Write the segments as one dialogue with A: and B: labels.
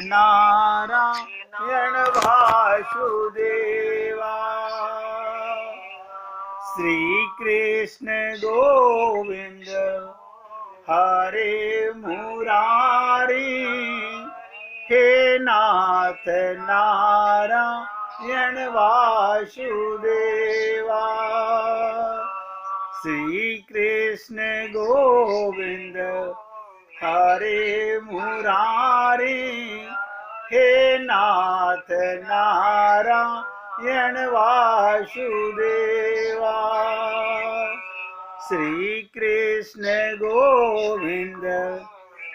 A: नारायण वासुदेवा। श्री कृष्ण गोविंद हरे मुरारी, हे नाथ नारायण वासुदेवा। श्री कृष्ण गोविंद हरे मुरारी, हे नाथ नारायण वासुदेवा। श्री कृष्ण गोविंद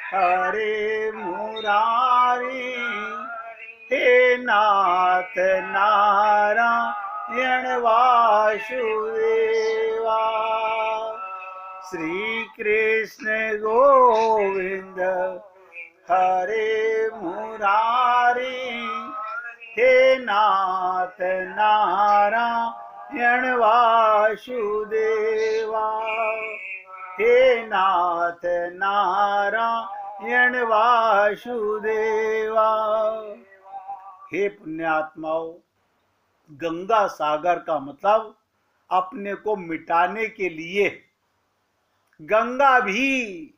A: हरे मुरारी, हे नाथ नारायण वासुदेवा। श्री कृष्ण गोविंद हरे मुरारी, हे नाथ नारायण वासुदेवा। हे नाथ नारायण वासुदेवा। हे पुण्यात्माओं, गंगा सागर का मतलब अपने को मिटाने के लिए गंगा भी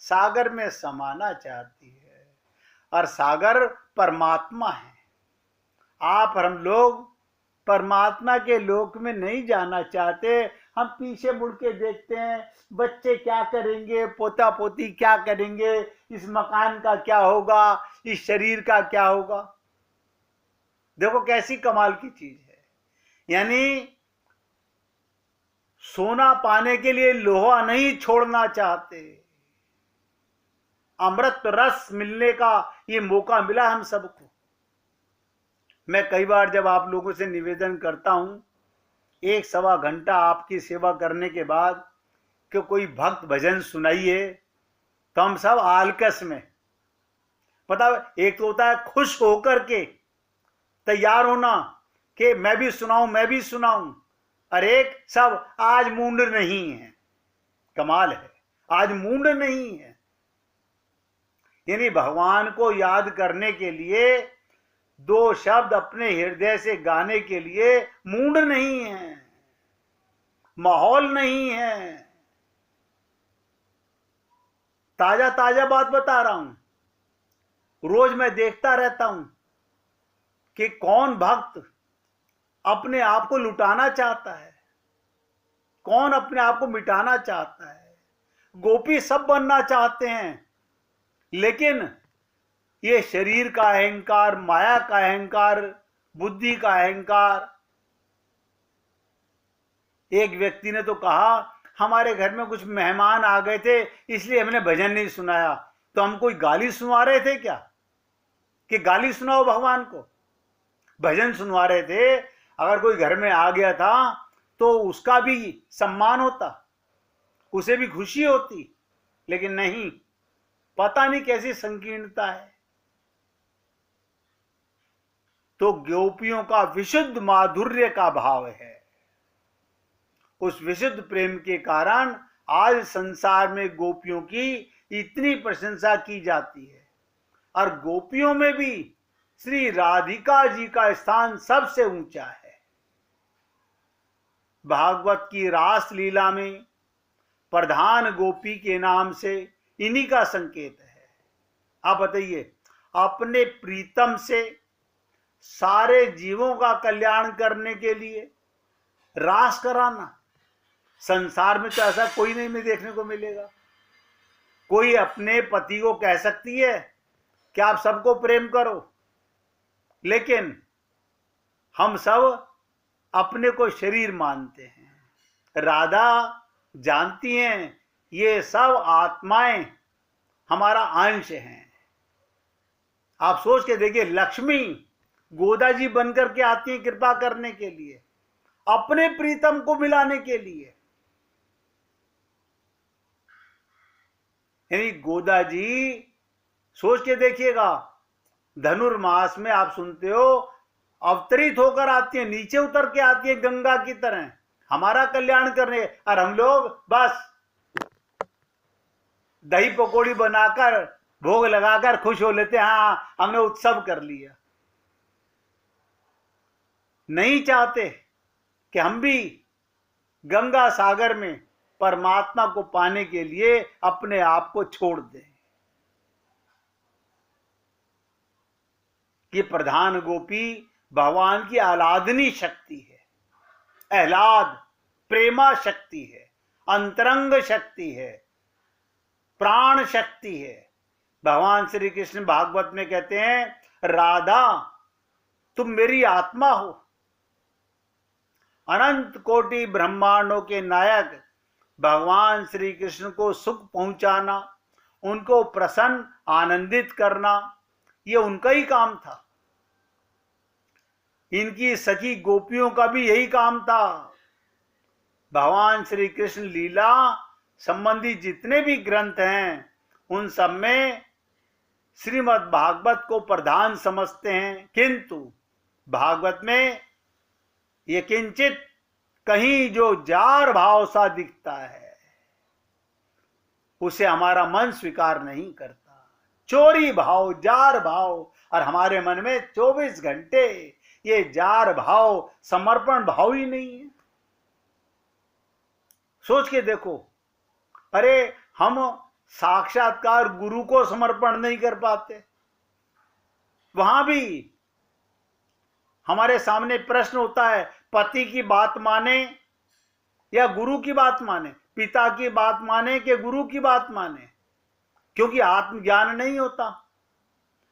A: सागर में समाना चाहती है, और सागर परमात्मा है। आप और हम लोग परमात्मा के लोक में नहीं जाना चाहते। हम पीछे मुड़ के देखते हैं, बच्चे क्या करेंगे, पोता पोती क्या करेंगे, इस मकान का क्या होगा, इस शरीर का क्या होगा। देखो कैसी कमाल की चीज है। यानी सोना पाने के लिए लोहा नहीं छोड़ना चाहते। अमृत रस मिलने का ये मौका मिला हम सबको। मैं कई बार जब आप लोगों से निवेदन करता हूं, 1-1.25 घंटा आपकी सेवा करने के बाद कि कोई भक्त भजन सुनाइए, तो हम सब आलकस में, पता, एक तो होता है खुश होकर के तैयार होना कि मैं भी सुनाऊं मैं भी सुनाऊं, और एक सब आज मूड नहीं है। कमाल है, आज मूड नहीं है। यानी भगवान को याद करने के लिए, 2 शब्द अपने हृदय से गाने के लिए मूड नहीं है, माहौल नहीं है। ताजा ताजा बात बता रहा हूं। रोज मैं देखता रहता हूं कि कौन भक्त अपने आप को लुटाना चाहता है, कौन अपने आप को मिटाना चाहता है। गोपी सब बनना चाहते हैं, लेकिन ये शरीर का अहंकार, माया का अहंकार, बुद्धि का अहंकार। एक व्यक्ति ने तो कहा, हमारे घर में कुछ मेहमान आ गए थे इसलिए हमने भजन नहीं सुनाया। तो हम कोई गाली सुना रहे थे क्या कि गाली सुनाओ भगवान को? भजन सुनवा रहे थे। अगर कोई घर में आ गया था तो उसका भी सम्मान होता, उसे भी खुशी होती, लेकिन नहीं। पता नहीं कैसी संकीर्णता है। तो गोपियों का विशुद्ध माधुर्य का भाव है। उस विशुद्ध प्रेम के कारण आज संसार में गोपियों की इतनी प्रशंसा की जाती है, और गोपियों में भी श्री राधिका जी का स्थान सबसे ऊंचा है। भागवत की रास लीला में प्रधान गोपी के नाम से इन्हीं का संकेत है। आप बताइए, अपने प्रीतम से सारे जीवों का कल्याण करने के लिए रास कराना, संसार में तो ऐसा कोई नहीं देखने को मिलेगा। कोई अपने पति को कह सकती है कि आप सबको प्रेम करो, लेकिन हम सब अपने को शरीर मानते हैं। राधा जानती हैं ये सब आत्माएं हमारा अंश हैं। आप सोच के देखिए, लक्ष्मी गोदा जी बनकर के आती हैं कृपा करने के लिए, अपने प्रीतम को मिलाने के लिए। यानी गोदा जी, सोच के देखिएगा, धनुर्मास में आप सुनते हो अवतरित होकर आती है, नीचे उतर के आती है गंगा की तरह हमारा कल्याण करने, और हम लोग बस दही पकौड़ी बनाकर भोग लगाकर खुश हो लेते, हाँ हमने उत्सव कर लिया। नहीं चाहते कि हम भी गंगा सागर में परमात्मा को पाने के लिए अपने आप को छोड़ दें। ये प्रधान गोपी भगवान की आह्लादनी शक्ति है, आह्लाद प्रेमा शक्ति है, अंतरंग शक्ति है, प्राण शक्ति है। भगवान श्री कृष्ण भागवत में कहते हैं, राधा तुम मेरी आत्मा हो। अनंत कोटि ब्रह्मांडों के नायक भगवान श्री कृष्ण को सुख पहुंचाना, उनको प्रसन्न आनंदित करना, ये उनका ही काम था। इनकी सखी गोपियों का भी यही काम था। भगवान श्री कृष्ण लीला संबंधी जितने भी ग्रंथ हैं उन सब में श्रीमद् भागवत को प्रधान समझते हैं, किंतु भागवत में ये किंचित कहीं जो जार भाव सा दिखता है उसे हमारा मन स्वीकार नहीं करता। चोरी भाव, जार भाव, और हमारे मन में 24 घंटे ये जार भाव, समर्पण भाव ही नहीं है। सोच के देखो, अरे हम साक्षात्कार गुरु को समर्पण नहीं कर पाते। वहां भी हमारे सामने प्रश्न होता है, पति की बात माने या गुरु की बात माने, पिता की बात माने कि गुरु की बात माने, क्योंकि आत्मज्ञान नहीं होता।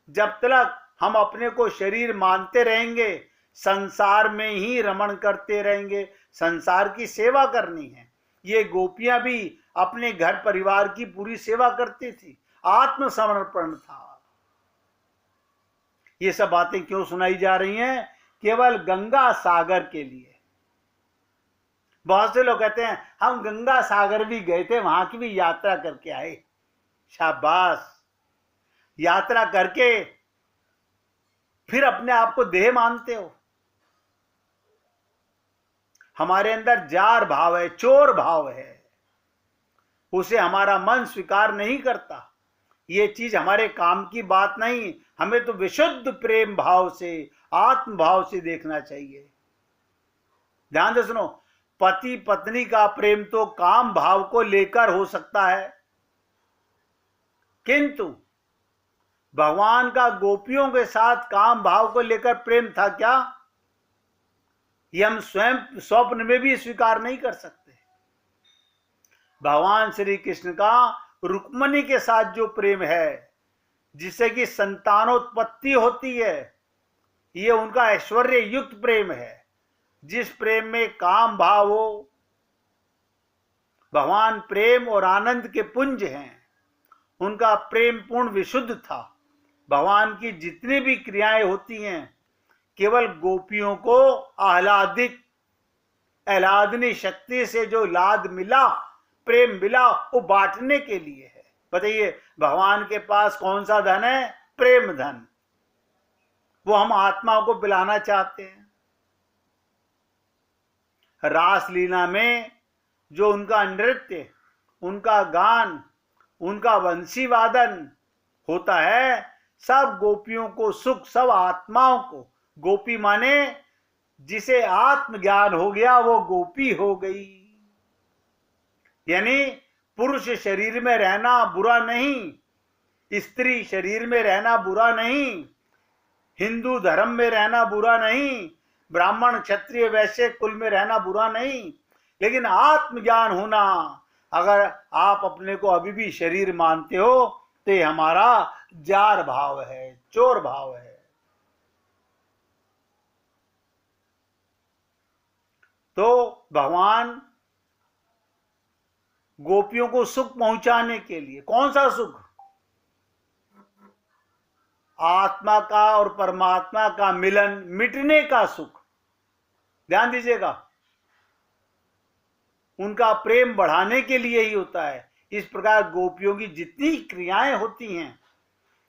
A: जब तक हम अपने को शरीर मानते रहेंगे, संसार में ही रमण करते रहेंगे, संसार की सेवा करनी है। ये गोपियां भी अपने घर परिवार की पूरी सेवा करती थी, आत्मसमर्पण था। ये सब बातें क्यों सुनाई जा रही हैं? केवल गंगा सागर के लिए। बहुत से लोग कहते हैं हम गंगा सागर भी गए थे, वहां की भी यात्रा करके आए। शाबाश, यात्रा करके फिर अपने आप को देह मानते हो। हमारे अंदर जार भाव है, चोर भाव है, उसे हमारा मन स्वीकार नहीं करता। ये चीज हमारे काम की बात नहीं। हमें तो विशुद्ध प्रेम भाव से, आत्म भाव से देखना चाहिए। ध्यान से सुनो, पति पत्नी का प्रेम तो काम भाव को लेकर हो सकता है, किंतु भगवान का गोपियों के साथ काम भाव को लेकर प्रेम था क्या, ये हम स्वयं स्वप्न में भी स्वीकार नहीं कर सकते। भगवान श्री कृष्ण का रुक्मणी के साथ जो प्रेम है, जिससे कि संतानोत्पत्ति होती है, ये उनका ऐश्वर्य युक्त प्रेम है। जिस प्रेम में काम भाव हो, भगवान प्रेम और आनंद के पुंज हैं, उनका प्रेम पूर्ण विशुद्ध था। भगवान की जितनी भी क्रियाएं होती हैं, केवल गोपियों को आह्लादनी शक्ति से जो लाद मिला, प्रेम मिला, वो बांटने के लिए है। बताइए, भगवान के पास कौन सा धन है? प्रेम धन। वो हम आत्माओं को पिलाना चाहते हैं। रास लीला में जो उनका नृत्य, उनका गान, उनका वंशी वादन होता है, सब गोपियों को सुख, सब आत्माओं को। गोपी माने जिसे आत्मज्ञान हो गया वो गोपी हो गई। यानी पुरुष शरीर में रहना बुरा नहीं, स्त्री शरीर में रहना बुरा नहीं, हिंदू धर्म में रहना बुरा नहीं, ब्राह्मण क्षत्रिय वैश्य कुल में रहना बुरा नहीं, लेकिन आत्मज्ञान होना, अगर आप अपने को अभी भी शरीर मानते हो तो ये हमारा जार भाव है, चोर भाव है। तो भगवान गोपियों को सुख पहुंचाने के लिए, कौन सा सुख? आत्मा का और परमात्मा का मिलन, मिटने का सुख। ध्यान दीजिएगा, उनका प्रेम बढ़ाने के लिए ही होता है। इस प्रकार गोपियों की जितनी क्रियाएं होती हैं,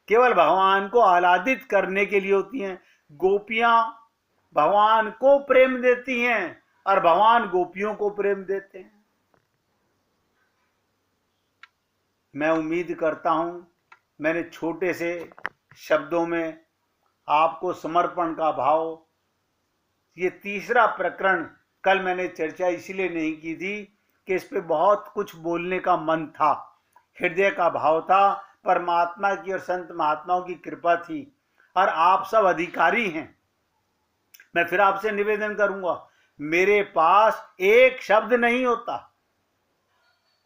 A: केवल भगवान को आह्लादित करने के लिए होती हैं। गोपियां भगवान को प्रेम देती हैं और भगवान गोपियों को प्रेम देते हैं। मैं उम्मीद करता हूं मैंने छोटे से शब्दों में आपको समर्पण का भाव, ये तीसरा प्रकरण कल मैंने चर्चा इसलिए नहीं की थी कि इस पे बहुत कुछ बोलने का मन था, हृदय का भाव था, परमात्मा की और संत महात्माओं की कृपा थी, और आप सब अधिकारी हैं। मैं फिर आपसे निवेदन करूंगा, मेरे पास एक शब्द नहीं होता,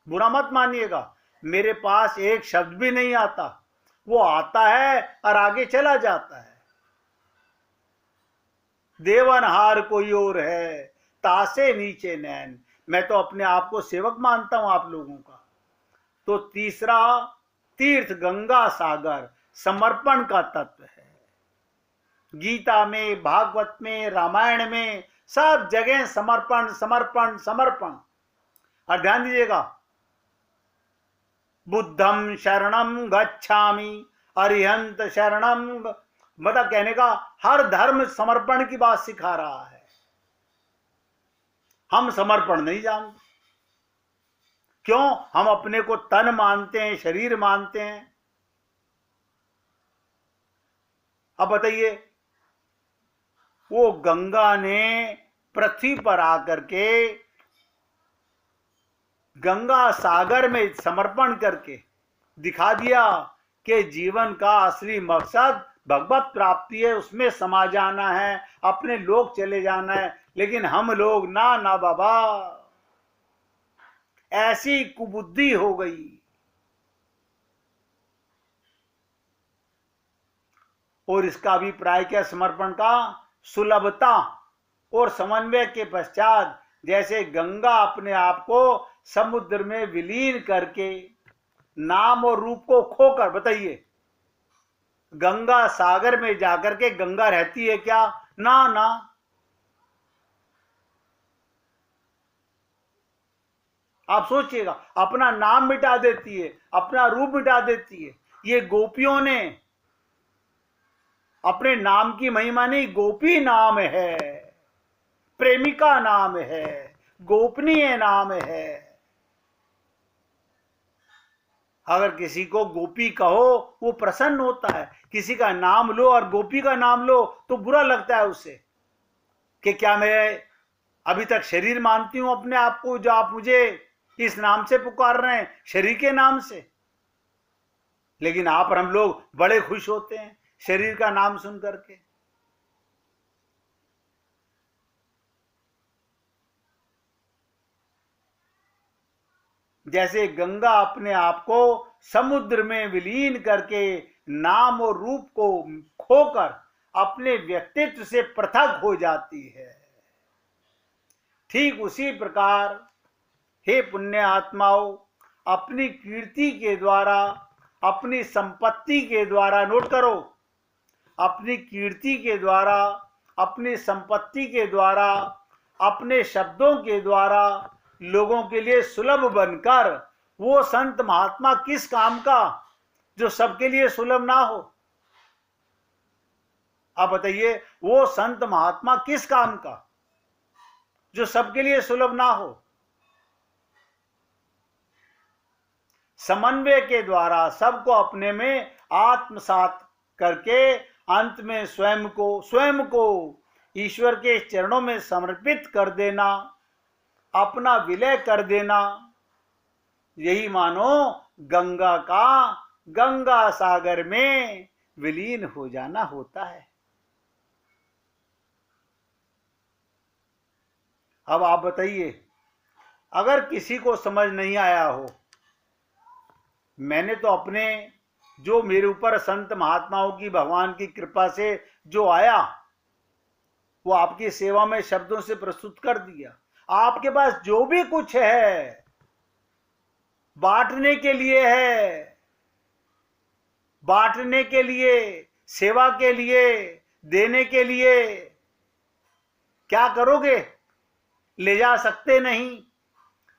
A: बुरा मत मानिएगा, मेरे पास एक शब्द भी नहीं आता, वो आता है और आगे चला जाता है। देवनहार कोई और है, तासे नीचे नैन। मैं तो अपने आप को सेवक मानता हूं आप लोगों का। तो तीसरा तीर्थ गंगा सागर समर्पण का तत्व है। गीता में, भागवत में, रामायण में, सब जगह समर्पण समर्पण समर्पण। और ध्यान दीजिएगा, बुद्धम शरणम गच्छामि, अरिहंत शरणम, मतलब कहने का हर धर्म समर्पण की बात सिखा रहा है। हम समर्पण नहीं जानते। क्यों? हम अपने को तन मानते हैं, शरीर मानते हैं। अब बताइए, वो गंगा ने पृथ्वी पर आकर के गंगा सागर में समर्पण करके दिखा दिया कि जीवन का असली मकसद भगवत प्राप्ति है, उसमें समा जाना है, अपने लोक चले जाना है। लेकिन हम लोग ना ना बाबा, ऐसी कुबुद्धि हो गई। और इसका अभिप्राय क्या समर्पण का? सुलभता और समन्वय के पश्चात, जैसे गंगा अपने आप को समुद्र में विलीन करके नाम और रूप को खोकर, बताइए गंगा सागर में जाकर के गंगा रहती है क्या? ना ना। आप सोचिएगा, अपना नाम मिटा देती है, अपना रूप मिटा देती है। ये गोपियों ने अपने नाम की महिमा नहीं, गोपी नाम है, प्रेमिका नाम है, गोपनीय नाम है। अगर किसी को गोपी कहो वो प्रसन्न होता है, किसी का नाम लो और गोपी का नाम लो तो बुरा लगता है उसे, कि क्या मैं अभी तक शरीर मानती हूं अपने आप को, जो आप मुझे इस नाम से पुकार रहे हैं, शरीर के नाम से। लेकिन आप और हम लोग बड़े खुश होते हैं शरीर का नाम सुन करके। जैसे गंगा अपने आप को समुद्र में विलीन करके नाम और रूप को खोकर अपने व्यक्तित्व से पृथक हो जाती है, ठीक उसी प्रकार हे पुण्य आत्माओं, अपनी कीर्ति के द्वारा, अपनी संपत्ति के द्वारा, नोट करो, अपनी कीर्ति के द्वारा, अपनी संपत्ति के द्वारा, अपने शब्दों के द्वारा लोगों के लिए सुलभ बनकर, वो संत महात्मा किस काम का जो सबके लिए सुलभ ना हो? आप बताइए, वो संत महात्मा किस काम का जो सबके लिए सुलभ ना हो? समन्वय के द्वारा सबको अपने में आत्मसात करके अंत में स्वयं को ईश्वर के चरणों में समर्पित कर देना, अपना विलय कर देना, यही मानो गंगा का गंगा सागर में विलीन हो जाना होता है। अब आप बताइए, अगर किसी को समझ नहीं आया हो, मैंने तो अपने जो मेरे ऊपर संत महात्माओं की भगवान की कृपा से जो आया वो आपकी सेवा में शब्दों से प्रस्तुत कर दिया। आपके पास जो भी कुछ है बांटने के लिए है, बांटने के लिए, सेवा के लिए, देने के लिए। क्या करोगे? ले जा सकते नहीं,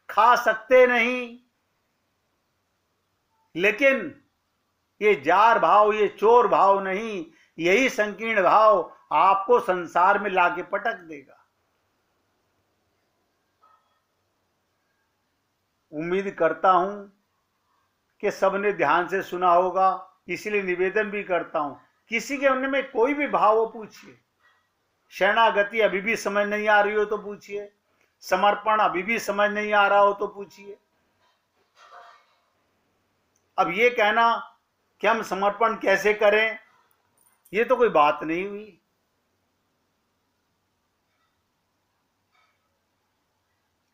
A: खा सकते नहीं, लेकिन ये जार भाव, ये चोर भाव नहीं, यही संकीर्ण भाव आपको संसार में लाके पटक देगा। उम्मीद करता हूं कि सबने ध्यान से सुना होगा इसलिए निवेदन भी करता हूं, किसी के मन में कोई भी भाव हो पूछिए। शरणागति अभी भी समझ नहीं आ रही हो तो पूछिए, समर्पण अभी भी समझ नहीं आ रहा हो तो पूछिए। अब ये कहना कि हम समर्पण कैसे करें, ये तो कोई बात नहीं हुई।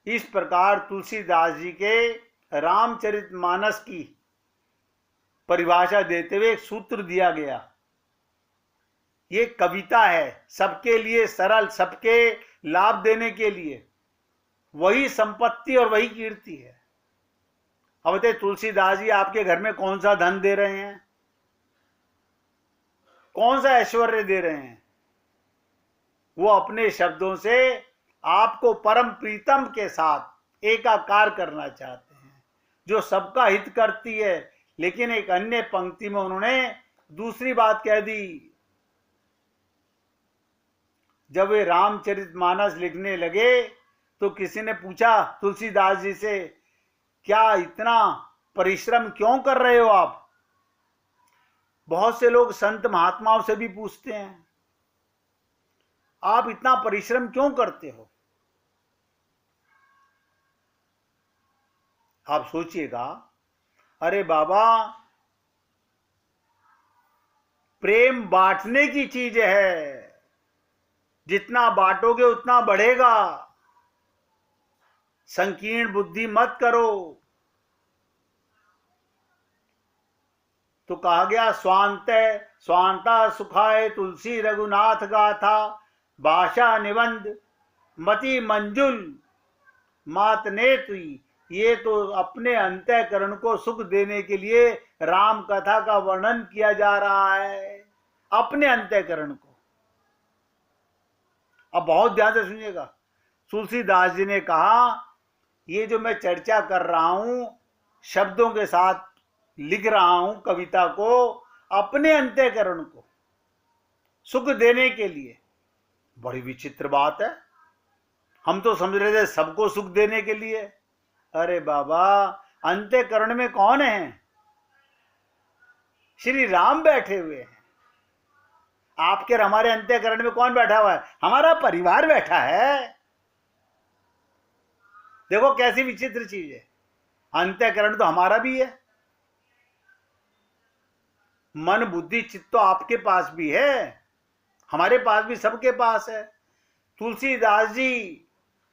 A: इस प्रकार तुलसीदास जी के रामचरितमानस की परिभाषा देते हुए एक सूत्र दिया गया। ये कविता है, सबके लिए सरल, सबके लाभ देने के लिए। वही संपत्ति और वही कीर्ति है। अब बताइए, तुलसीदास जी आपके घर में कौन सा धन दे रहे हैं, कौन सा ऐश्वर्य दे रहे हैं? वो अपने शब्दों से आपको परम प्रीतम के साथ एकाकार करना चाहते हैं, जो सबका हित करती है। लेकिन एक अन्य पंक्ति में उन्होंने दूसरी बात कह दी। जब वे रामचरितमानस लिखने लगे तो किसी ने पूछा तुलसीदास जी से, क्या इतना परिश्रम क्यों कर रहे हो आप? बहुत से लोग संत महात्माओं से भी पूछते हैं, आप इतना परिश्रम क्यों करते हो? आप सोचिएगा, अरे बाबा, प्रेम बांटने की चीज है, जितना बांटोगे उतना बढ़ेगा। संकीर्ण बुद्धि मत करो। तो कहा गया, स्वांता सुखाए तुलसी रघुनाथ गाथा, भाषा निबंध मति मंजुल मात नेत्री। ये तो अपने अंतःकरण को सुख देने के लिए राम कथा का वर्णन किया जा रहा है, अपने अंतःकरण को। अब बहुत ध्यान से सुनिएगा, तुलसीदास जी ने कहा, ये जो मैं चर्चा कर रहा हूं, शब्दों के साथ लिख रहा हूं कविता को, अपने अंतःकरण को सुख देने के लिए। बड़ी विचित्र बात है। हम तो समझ रहे थे सबको सुख देने के लिए। अरे बाबा, अंतःकरण में कौन है? श्री राम बैठे हुए हैं। आपके और हमारे अंतःकरण में कौन बैठा हुआ है? हमारा परिवार बैठा है। देखो कैसी विचित्र चीज है। अंतःकरण तो हमारा भी है, मन बुद्धि चित्त तो आपके पास भी है, हमारे पास भी, सबके पास है। तुलसीदास जी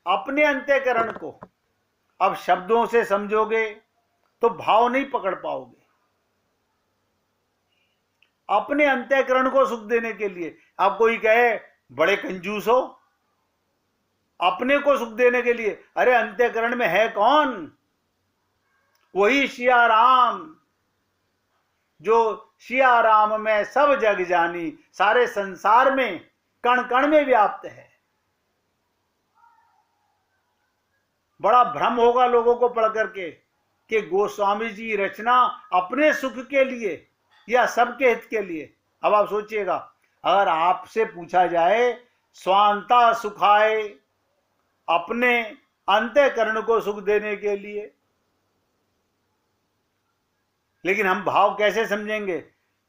A: अपने अंतःकरण को अब शब्दों से समझोगे तो भाव नहीं पकड़ पाओगे। अपने अंतःकरण को सुख देने के लिए। अब कोई कहे बड़े कंजूस हो, अपने को सुख देने के लिए। अरे अंतःकरण में है कौन? वही सिया राम, जो सिया राम में सब जग जानी, सारे संसार में कण कण में व्याप्त है। बड़ा भ्रम होगा लोगों को पढ़ करके कि गोस्वामी जी रचना अपने सुख के लिए या सबके हित के लिए। अब आप सोचिएगा, अगर आपसे पूछा जाए स्वांता सुखाए, अपने अंतःकरण को सुख देने के लिए, लेकिन हम भाव कैसे समझेंगे?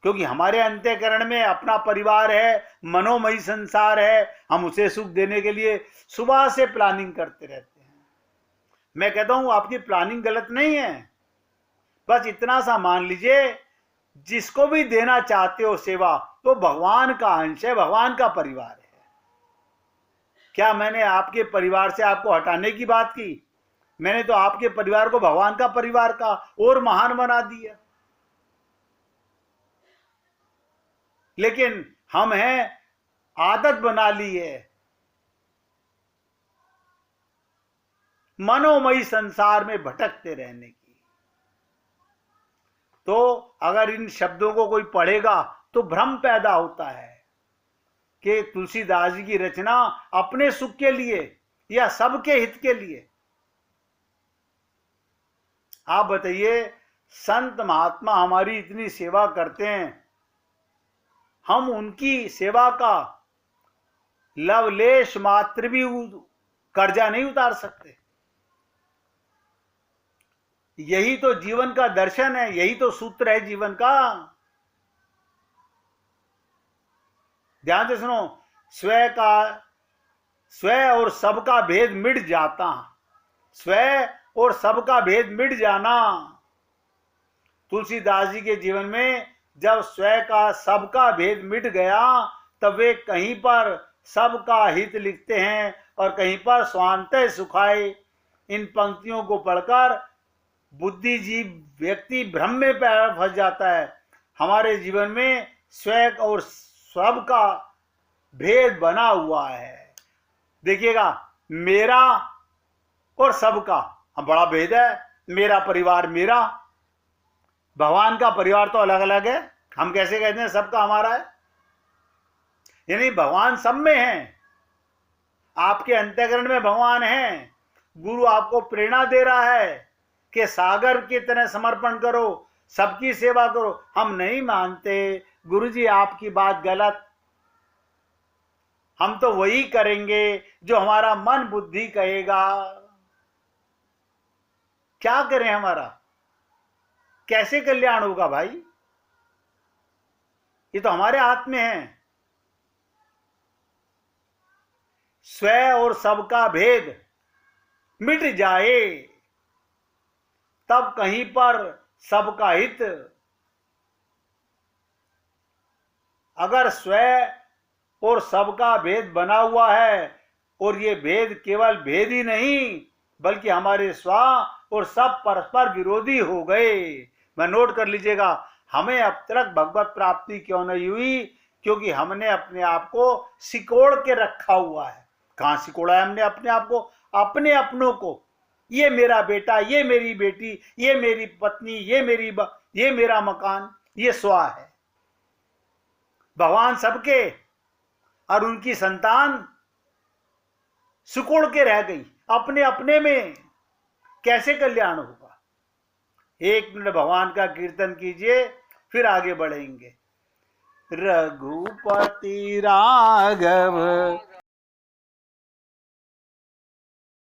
A: क्योंकि हमारे अंतःकरण में अपना परिवार है, मनोमयी संसार है। हम उसे सुख देने के लिए सुबह से प्लानिंग करते रहते हैं। मैं कहता हूं आपकी प्लानिंग गलत नहीं है, बस इतना सा मान लीजिए, जिसको भी देना चाहते हो सेवा, तो भगवान का अंश है, भगवान का परिवार है। क्या मैंने आपके परिवार से आपको हटाने की बात की? मैंने तो आपके परिवार को भगवान का परिवार का और महान बना दिया। लेकिन हम हैं, आदत बना ली है मनोमयी संसार में भटकते रहने की। तो अगर इन शब्दों को कोई पढ़ेगा तो भ्रम पैदा होता है कि तुलसीदास जी की रचना अपने सुख के लिए या सबके हित के लिए। आप बताइए, संत महात्मा हमारी इतनी सेवा करते हैं, हम उनकी सेवा का लवलेश मात्र भी कर्जा नहीं उतार सकते। यही तो जीवन का दर्शन है, यही तो सूत्र है जीवन का। ध्यान से सुनो, स्व और सबका भेद मिट जाता, स्व और सबका भेद मिट जाना। तुलसीदास जी के जीवन में जब स्व का सबका भेद मिट गया तब वे कहीं पर सबका हित लिखते हैं और कहीं पर स्वांतः सुखाए। इन पंक्तियों को पढ़कर बुद्धिजीवी व्यक्ति भ्रम में फंस जाता है। हमारे जीवन में स्व और सब का भेद बना हुआ है। देखिएगा, मेरा और सबका बड़ा भेद है। मेरा परिवार मेरा, भगवान का परिवार तो अलग अलग है। हम कैसे कहते हैं सबका हमारा है? यानी भगवान सब में है। आपके अंतःकरण में भगवान है। गुरु आपको प्रेरणा दे रहा है कि सागर की तरह समर्पण करो, सबकी सेवा करो। हम नहीं मानते गुरुजी आपकी बात गलत, हम तो वही करेंगे जो हमारा मन बुद्धि कहेगा। क्या करें? हमारा कैसे कल्याण होगा भाई? ये तो हमारे हाथ में है। स्व और सबका भेद मिट जाए तब कहीं पर सबका हित। अगर स्व और सबका भेद बना हुआ है, और ये भेद केवल भेद ही नहीं बल्कि हमारे स्व और सब परस्पर विरोधी हो गए। मैं नोट कर लीजिएगा, हमें अब तक भगवत प्राप्ति क्यों नहीं हुई? क्योंकि हमने अपने आप को सिकोड़ के रखा हुआ है। कहां सिकोड़ा है हमने अपने आप को? अपने अपनों को। ये मेरा बेटा, ये मेरी बेटी, ये मेरी पत्नी, ये मेरा मकान, ये स्व है। भगवान सबके और उनकी संतान सिकोड़ के रह गई अपने अपने में। कैसे कल्याण होगा? 1 मिनट भगवान का कीर्तन कीजिए, फिर आगे बढ़ेंगे। रघुपति राघव